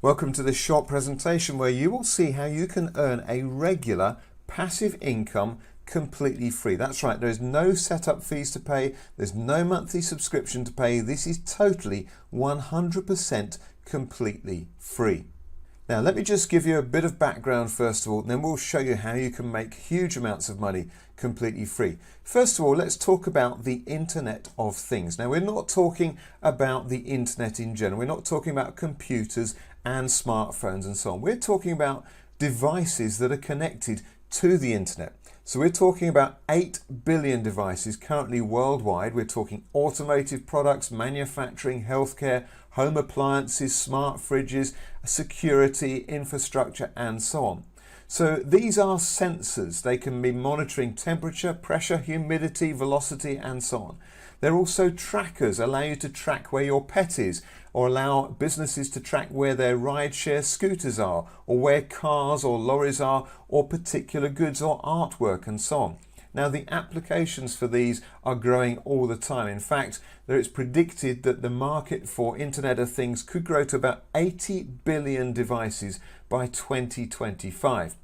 Welcome to this short presentation where you will see how you can earn a regular passive income completely free. That's right, there's no setup fees to pay, there's no monthly subscription to pay. This is totally 100% completely free. Now let me just give you a bit of background first of all, and then we'll show you how you can make huge amounts of money completely free. First of all, let's talk about the Internet of Things. Now we're not talking about the internet in general, we're not talking about computers and smartphones and so on. We're talking about devices that are connected to the internet. So we're talking about 8 billion devices currently worldwide. We're talking automotive products, manufacturing, healthcare, home appliances, smart fridges, security, infrastructure, and so on. So these are sensors. They can be monitoring temperature, pressure, humidity, velocity, and so on. They're also trackers, allow you to track where your pet is, or allow businesses to track where their rideshare scooters are, or where cars or lorries are, or particular goods or artwork, and so on. Now the applications for these are growing all the time. In fact, it's predicted that the market for Internet of Things could grow to about 80 billion devices by 2025.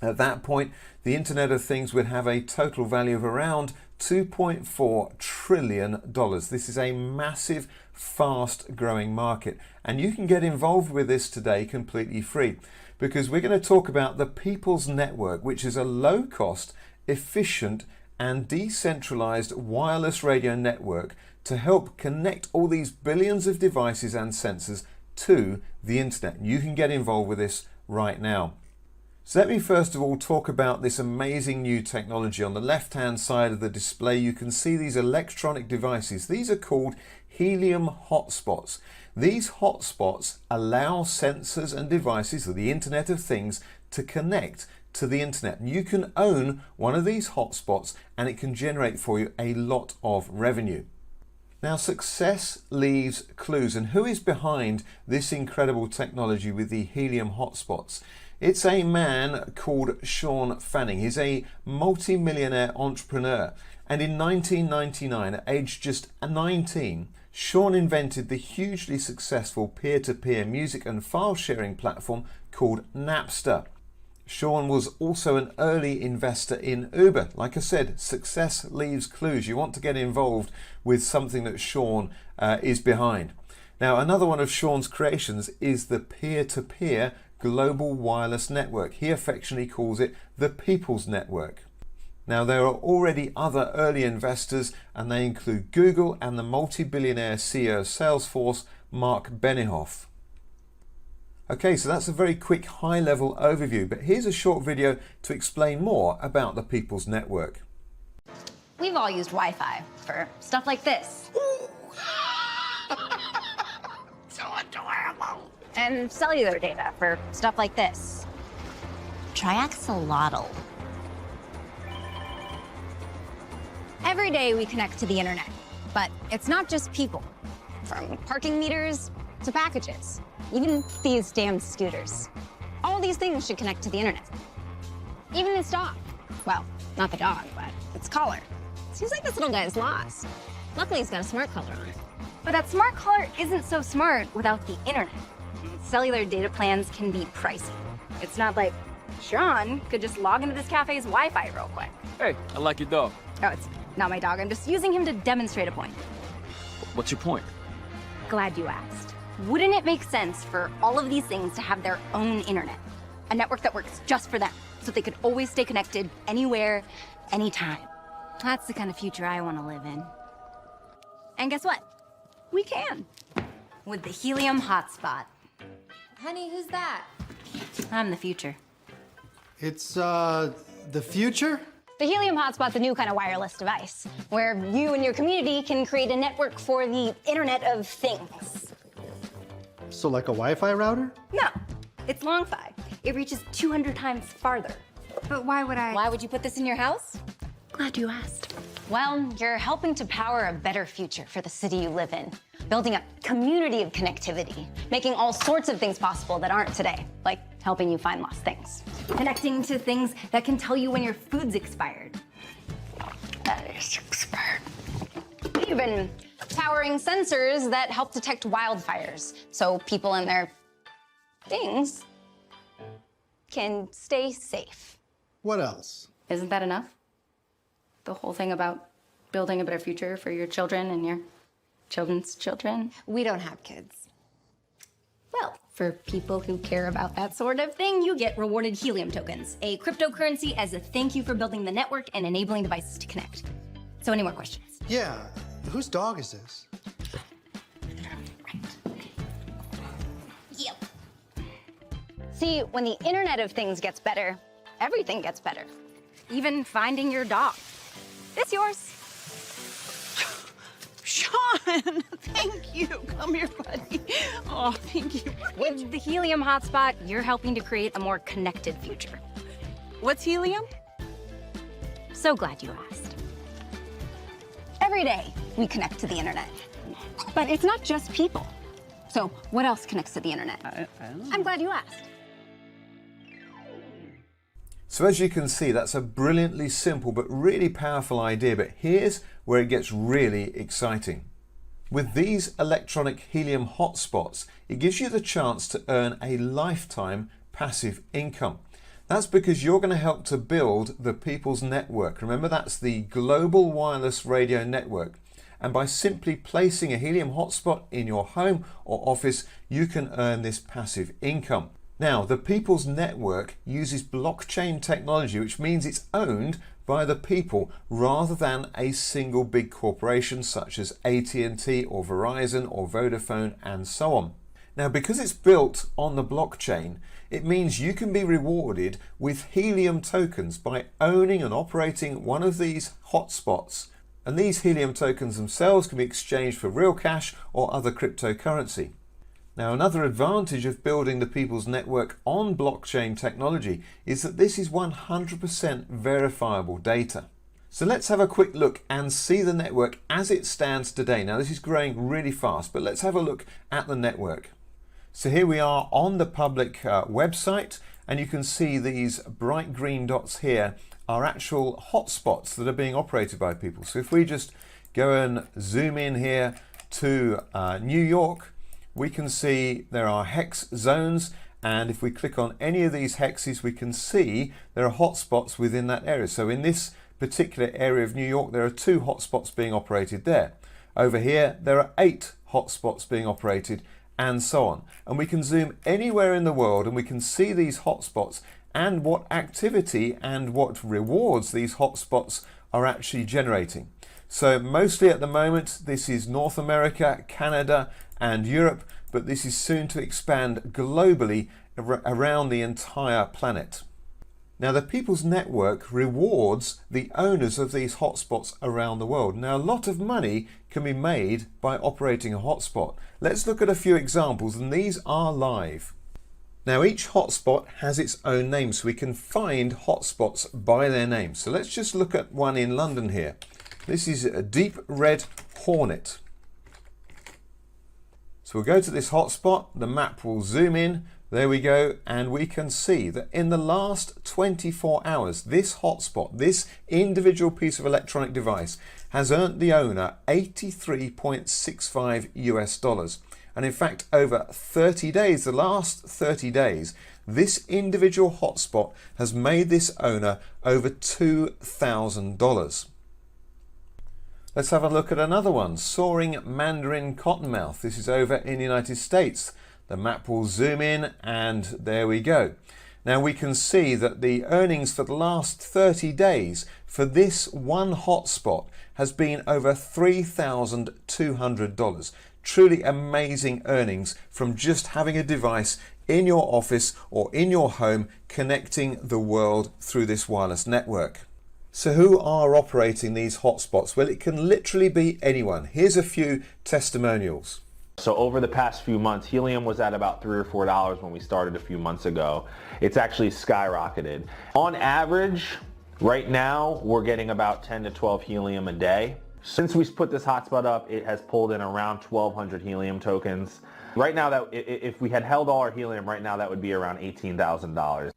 At that point, the Internet of Things would have a total value of around $2.4 trillion. This is a massive, fast growing market, and you can get involved with this today completely free, because we're going to talk about the People's Network, which is a low-cost, efficient and decentralized wireless radio network to help connect all these billions of devices and sensors to the internet. You can get involved with this right now. So let me first of all talk about this amazing new technology. On the left hand side of the display you can see these electronic devices. These are called helium hotspots. These hotspots allow sensors and devices of the Internet of Things to connect to the internet. You can own one of these hotspots and it can generate for you a lot of revenue. Now success leaves clues, and who is behind this incredible technology with the helium hotspots? It's a man called Sean Fanning. He's a multi-millionaire entrepreneur, and in 1999, at age just 19, Sean invented the hugely successful peer-to-peer music and file sharing platform called Napster. Sean was also an early investor in Uber. Like I said, success leaves clues. You want to get involved with something that Sean is behind. Now, another one of Sean's creations is the peer-to-peer global wireless network. He affectionately calls it the People's Network. Now, there are already other early investors, and they include Google and the multi-billionaire CEO of Salesforce, Mark Benioff. Okay, so that's a very quick high-level overview, but here's a short video to explain more about the People's Network. We've all used Wi-Fi for stuff like this. So adorable. And cellular data for stuff like this. Triaxolotl. Every day we connect to the internet, but it's not just people. From parking meters to packages, even these damn scooters. All these things should connect to the internet. Even this dog. Well, not the dog, but its collar. Seems like this little guy is lost. Luckily, he's got a smart collar on. But that smart collar isn't so smart without the internet. Cellular data plans can be pricey. It's not like Sean could just log into this cafe's Wi-Fi real quick. Hey, I like your dog. Oh, it's not my dog. I'm just using him to demonstrate a point. What's your point? Glad you asked. Wouldn't it make sense for all of these things to have their own internet? A network that works just for them, so they could always stay connected anywhere, anytime. That's the kind of future I want to live in. And guess what? We can. With the helium hotspot. Honey, who's that? I'm the future. It's, the future? The helium hotspot's a new kind of wireless device, where you and your community can create a network for the Internet of Things. So like a Wi-Fi router? No, it's long-fi. It reaches 200 times farther. But why would I? Why would you put this in your house? Glad you asked. Well, you're helping to power a better future for the city you live in, building a community of connectivity, making all sorts of things possible that aren't today, like helping you find lost things. Connecting to things that can tell you when your food's expired. That is expired. Even powering sensors that help detect wildfires, so people and their things can stay safe. What else? Isn't that enough? The whole thing about building a better future for your children and your children's children? We don't have kids. Well, for people who care about that sort of thing, you get rewarded helium tokens, a cryptocurrency as a thank you for building the network and enabling devices to connect. So any more questions? Yeah, whose dog is this? Yep. See, when the Internet of Things gets better, everything gets better. Even finding your dog. It's yours. Sean, thank you. Come here, buddy. Oh, thank you. With the Helium Hotspot, you're helping to create a more connected future. What's helium? So glad you asked. Every day, we connect to the Internet. But it's not just people. So what else connects to the Internet? I don't know. I'm glad you asked. So as you can see, that's a brilliantly simple but really powerful idea, but here's where it gets really exciting. With these electronic helium hotspots, it gives you the chance to earn a lifetime passive income. That's because you're going to help to build the People's Network. Remember, that's the global wireless radio network. And by simply placing a helium hotspot in your home or office, you can earn this passive income. Now, the People's Network uses blockchain technology, which means it's owned by the people rather than a single big corporation such as AT&T or Verizon or Vodafone and so on. Now, because it's built on the blockchain, it means you can be rewarded with helium tokens by owning and operating one of these hotspots. And these helium tokens themselves can be exchanged for real cash or other cryptocurrency. Now, another advantage of building the People's Network on blockchain technology is that this is 100% verifiable data. So let's have a quick look and see the network as it stands today. Now, this is growing really fast, but let's have a look at the network. So here we are on the public website, and you can see these bright green dots here are actual hotspots that are being operated by people. So if we just go and zoom in here to New York, we can see there are hex zones, and if we click on any of these hexes, we can see there are hotspots within that area. So in this particular area of New York, there are 2 hotspots being operated there. Over here, there are 8 hotspots being operated, and so on. And we can zoom anywhere in the world and we can see these hotspots and what activity and what rewards these hotspots are actually generating. So mostly at the moment, this is North America, Canada, and Europe, but this is soon to expand globally around the entire planet. Now, the People's Network rewards the owners of these hotspots around the world. Now, a lot of money can be made by operating a hotspot. Let's look at a few examples, and these are live. Now, each hotspot has its own name, so we can find hotspots by their name. So let's just look at one in London here. This is a Deep Red Hornet. So we'll go to this hotspot, the map will zoom in, there we go, and we can see that in the last 24 hours, this hotspot, this individual piece of electronic device, has earned the owner $83.65 US. And in fact, over 30 days, the last 30 days, this individual hotspot has made this owner over $2,000. Let's have a look at another one, Soaring Mandarin Cottonmouth. This is over in the United States. The map will zoom in, and there we go. Now we can see that the earnings for the last 30 days for this one hotspot has been over $3,200. Truly amazing earnings from just having a device in your office or in your home connecting the world through this wireless network. So who are operating these hotspots? Well, it can literally be anyone. Here's a few testimonials. So over the past few months, helium was at about $3 or $4 when we started a few months ago. It's actually skyrocketed. On average, right now, we're getting about 10 to 12 helium a day. Since we put this hotspot up, it has pulled in around 1,200 helium tokens. Right now, that if we had held all our helium right now, that would be around $18,000.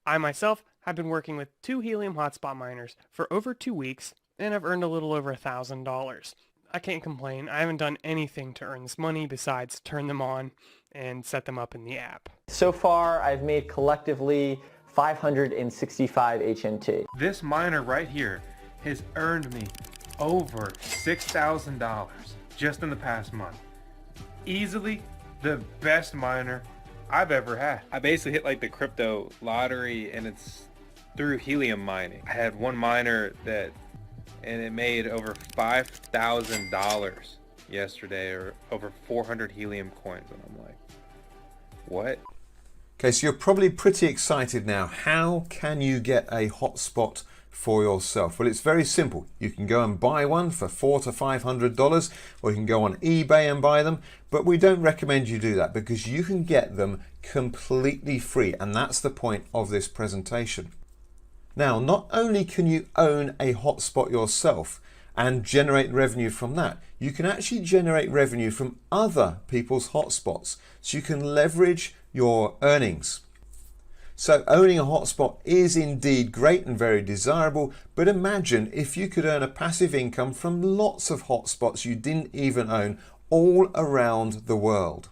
I myself have been working with 2 helium hotspot miners for over 2 weeks, and I've earned a little over $1,000. I can't complain. I haven't done anything to earn this money besides turn them on and set them up in the app. So far, I've made collectively 565 HNT. This miner right here has earned me over $6,000 just in the past month. Easily the best miner I've ever had. I basically hit like the crypto lottery, and it's through helium mining. I had one miner and it made over $5,000 yesterday, or over 400 helium coins, and I'm like, what? Okay, so you're probably pretty excited now. How can you get a hotspot for yourself? Well, it's very simple. You can go and buy one for $400 to $500, or you can go on eBay and buy them, but we don't recommend you do that because you can get them completely free, and that's the point of this presentation. Now, not only can you own a hotspot yourself and generate revenue from that, you can actually generate revenue from other people's hotspots, so you can leverage your earnings. So owning a hotspot is indeed great and very desirable, but imagine if you could earn a passive income from lots of hotspots you didn't even own all around the world.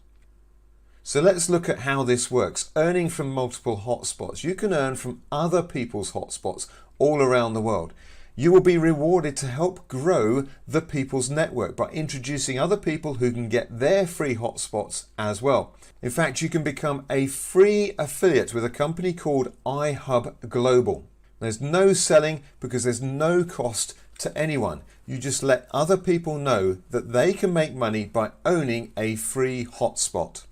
So let's look at how this works. Earning from multiple hotspots. You can earn from other people's hotspots all around the world. You will be rewarded to help grow the people's network by introducing other people who can get their free hotspots as well. In fact, you can become a free affiliate with a company called IHUB Global. There's no selling because there's no cost to anyone. You just let other people know that they can make money by owning a free hotspot.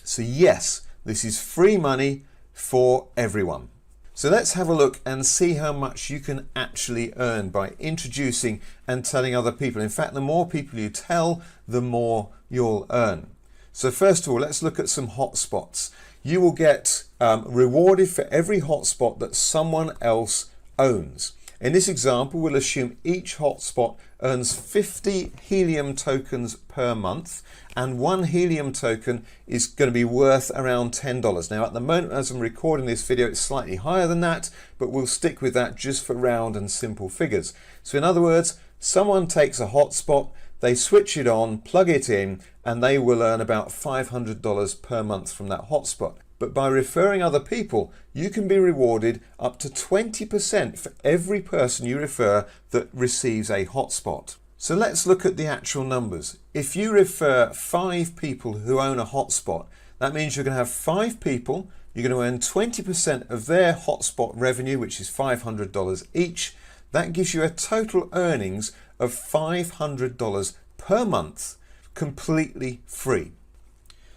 So yes, this is free money for everyone. So let's have a look and see how much you can actually earn by introducing and telling other people. In fact, the more people you tell, the more you'll earn. So first of all, let's look at some hotspots. You will get rewarded for every hotspot that someone else owns. In this example, we'll assume each hotspot earns 50 helium tokens per month, and one helium token is going to be worth around $10. Now, at the moment, as I'm recording this video, it's slightly higher than that, but we'll stick with that just for round and simple figures. So in other words, someone takes a hotspot, they switch it on, plug it in, and they will earn about $500 per month from that hotspot. But by referring other people, you can be rewarded up to 20% for every person you refer that receives a hotspot. So let's look at the actual numbers. If you refer 5 people who own a hotspot, that means you're going to have 5 people, you're going to earn 20% of their hotspot revenue, which is $500 each. That gives you a total earnings of $500 per month, completely free.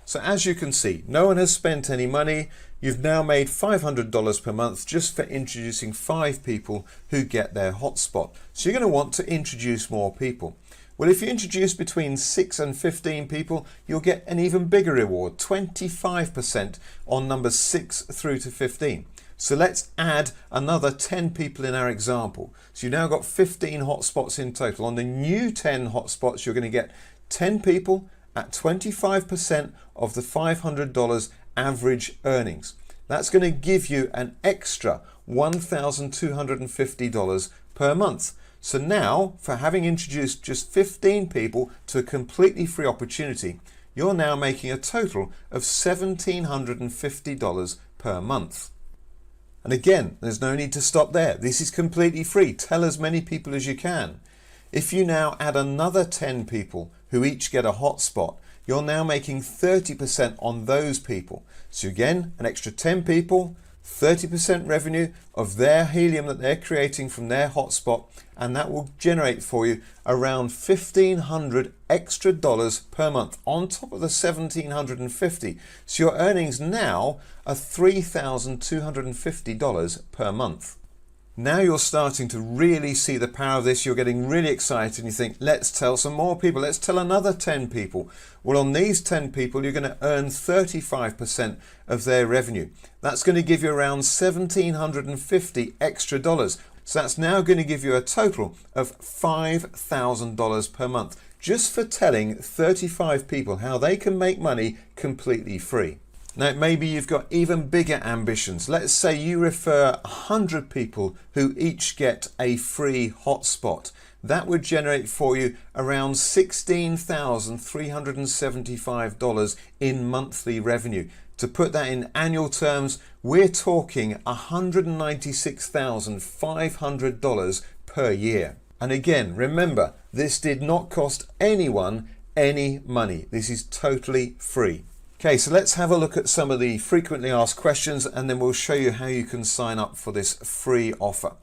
So as you can see, no one has spent any money. You've now made $500 per month just for introducing 5 people who get their hotspot. So you're going to want to introduce more people. Well, if you introduce between 6 and 15 people, you'll get an even bigger reward, 25% on numbers 6 through to 15. So let's add another 10 people in our example. So you've now got 15 hotspots in total. On the new 10 hotspots, you're going to get 10 people at 25% of the $500 average earnings. That's going to give you an extra $1,250 per month. So now, for having introduced just 15 people to a completely free opportunity, you're now making a total of $1,750 per month. And again, there's no need to stop there. This is completely free. Tell as many people as you can. If you now add another 10 people who each get a hotspot, you're now making 30% on those people. So again, an extra 10 people, 30% revenue of their helium that they're creating from their hotspot, and that will generate for you around $1,500 extra per month on top of the $1,750. So your earnings now are $3,250 per month. Now you're starting to really see the power of this. You're getting really excited and you think, let's tell some more people. Let's tell another 10 people. Well, on these 10 people, you're going to earn 35% of their revenue. That's going to give you around $1,750 extra. So that's now going to give you a total of $5,000 per month just for telling 35 people how they can make money completely free. Now, maybe you've got even bigger ambitions. Let's say you refer 100 people who each get a free hotspot. that would generate for you around $16,375 in monthly revenue. To put that in annual terms, we're talking $196,500 per year. And again, remember, this did not cost anyone any money. This is totally free. Okay, so let's have a look at some of the frequently asked questions, and then we'll show you how you can sign up for this free offer.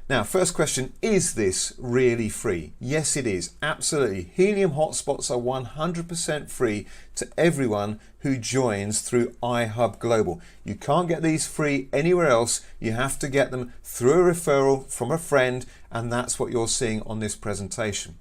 Now, first question, is this really free? Yes, it is. Absolutely. Helium hotspots are 100% free to everyone who joins through IHUB Global. You can't get these free anywhere else. You have to get them through a referral from a friend, and that's what you're seeing on this presentation.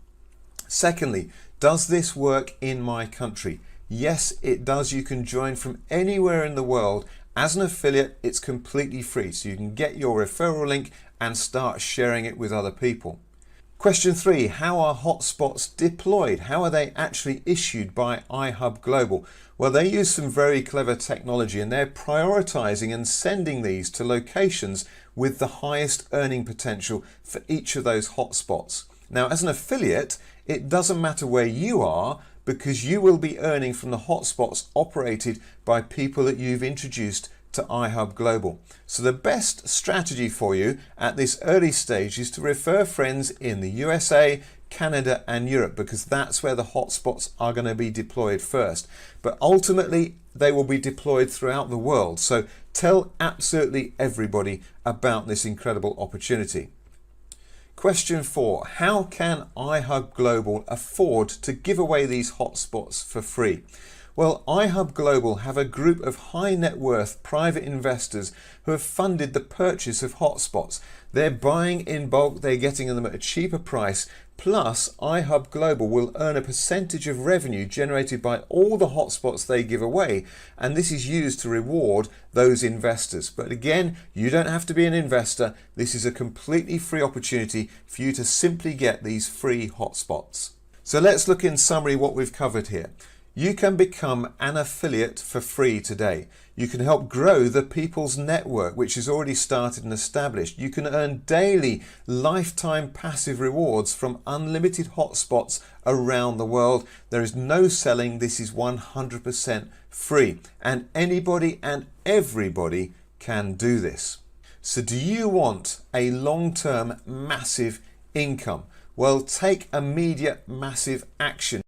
Secondly, does this work in my country? Yes, it does. You can join from anywhere in the world. As an affiliate, it's completely free, so you can get your referral link and start sharing it with other people. Question 3, how are hotspots deployed? How are they actually issued by IHUB Global? Well, they use some very clever technology, and they're prioritizing and sending these to locations with the highest earning potential for each of those hotspots. Now, as an affiliate, it doesn't matter where you are, because you will be earning from the hotspots operated by people that you've introduced to IHUB Global. So the best strategy for you at this early stage is to refer friends in the USA, Canada and Europe, because that's where the hotspots are going to be deployed first. But ultimately, they will be deployed throughout the world. So tell absolutely everybody about this incredible opportunity. Question 4, how can IHUB Global afford to give away these hotspots for free? Well, IHUB Global have a group of high net worth private investors who have funded the purchase of hotspots. They're buying in bulk, they're getting them at a cheaper price, plus IHUB Global will earn a percentage of revenue generated by all the hotspots they give away, and this is used to reward those investors. But again, you don't have to be an investor. This is a completely free opportunity for you to simply get these free hotspots. So let's look in summary what we've covered here. You can become an affiliate for free today. You can help grow the People's Network, which is already started and established. You can earn daily lifetime passive rewards from unlimited hotspots around the world. There is no selling. This is 100% free, and anybody and everybody can do this. So do you want a long-term massive income? Well, take immediate massive action.